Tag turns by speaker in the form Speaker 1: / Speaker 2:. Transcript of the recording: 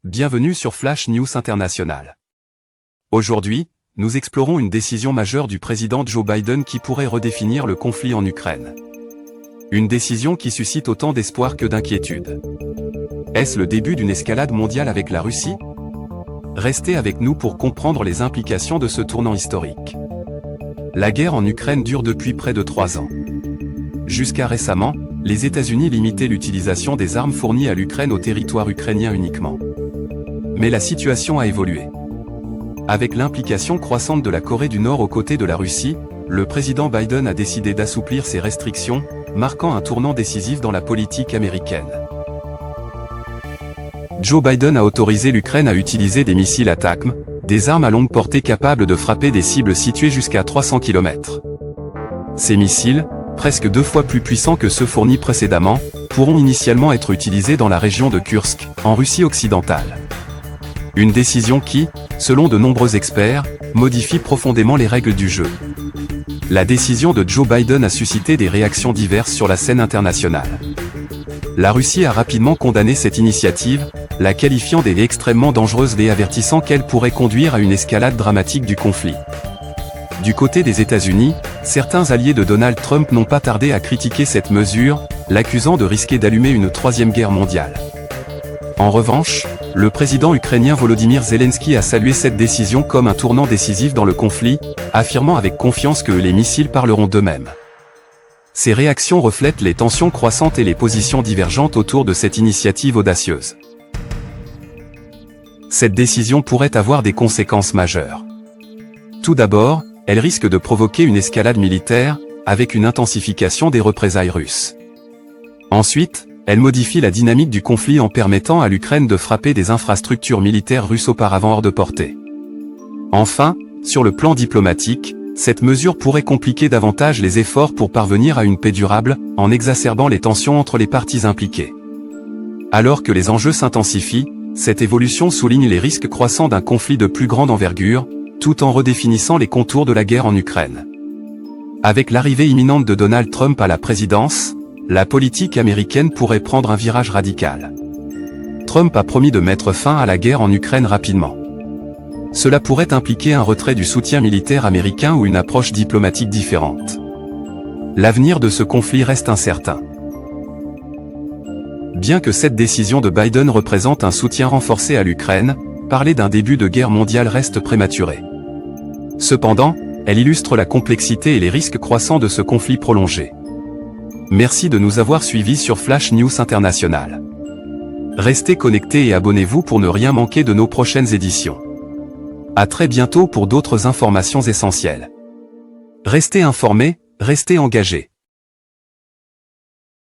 Speaker 1: Bienvenue sur Flash News International. Aujourd'hui, nous explorons une décision majeure du président Joe Biden qui pourrait redéfinir le conflit en Ukraine. Une décision qui suscite autant d'espoir que d'inquiétude. Est-ce le début d'une escalade mondiale avec la Russie? Restez avec nous pour comprendre les implications de ce tournant historique. La guerre en Ukraine dure depuis près de 3 ans. Jusqu'à récemment, les États-Unis limitaient l'utilisation des armes fournies à l'Ukraine au territoire ukrainien uniquement. Mais la situation a évolué. Avec l'implication croissante de la Corée du Nord aux côtés de la Russie, le président Biden a décidé d'assouplir ses restrictions, marquant un tournant décisif dans la politique américaine. Joe Biden a autorisé l'Ukraine à utiliser des missiles ATACMS, des armes à longue portée capables de frapper des cibles situées jusqu'à 300 km. Ces missiles, presque 2 fois plus puissants que ceux fournis précédemment, pourront initialement être utilisés dans la région de Kursk, en Russie occidentale. Une décision qui, selon de nombreux experts, modifie profondément les règles du jeu. La décision de Joe Biden a suscité des réactions diverses sur la scène internationale. La Russie a rapidement condamné cette initiative, la qualifiant d'extrêmement dangereuse et avertissant qu'elle pourrait conduire à une escalade dramatique du conflit. Du côté des États-Unis, certains alliés de Donald Trump n'ont pas tardé à critiquer cette mesure, l'accusant de risquer d'allumer une troisième guerre mondiale. En revanche, le président ukrainien Volodymyr Zelensky a salué cette décision comme un tournant décisif dans le conflit, affirmant avec confiance que les missiles parleront d'eux-mêmes. Ces réactions reflètent les tensions croissantes et les positions divergentes autour de cette initiative audacieuse. Cette décision pourrait avoir des conséquences majeures. Tout d'abord, elle risque de provoquer une escalade militaire, avec une intensification des représailles russes. Ensuite, elle modifie la dynamique du conflit en permettant à l'Ukraine de frapper des infrastructures militaires russes auparavant hors de portée. Enfin, sur le plan diplomatique, cette mesure pourrait compliquer davantage les efforts pour parvenir à une paix durable, en exacerbant les tensions entre les parties impliquées. Alors que les enjeux s'intensifient, cette évolution souligne les risques croissants d'un conflit de plus grande envergure, tout en redéfinissant les contours de la guerre en Ukraine. Avec l'arrivée imminente de Donald Trump à la présidence, la politique américaine pourrait prendre un virage radical. Trump a promis de mettre fin à la guerre en Ukraine rapidement. Cela pourrait impliquer un retrait du soutien militaire américain ou une approche diplomatique différente. L'avenir de ce conflit reste incertain. Bien que cette décision de Biden représente un soutien renforcé à l'Ukraine, parler d'un début de guerre mondiale reste prématuré. Cependant, elle illustre la complexité et les risques croissants de ce conflit prolongé. Merci de nous avoir suivis sur Flash News International. Restez connectés et abonnez-vous pour ne rien manquer de nos prochaines éditions. À très bientôt pour d'autres informations essentielles. Restez informés, restez engagés.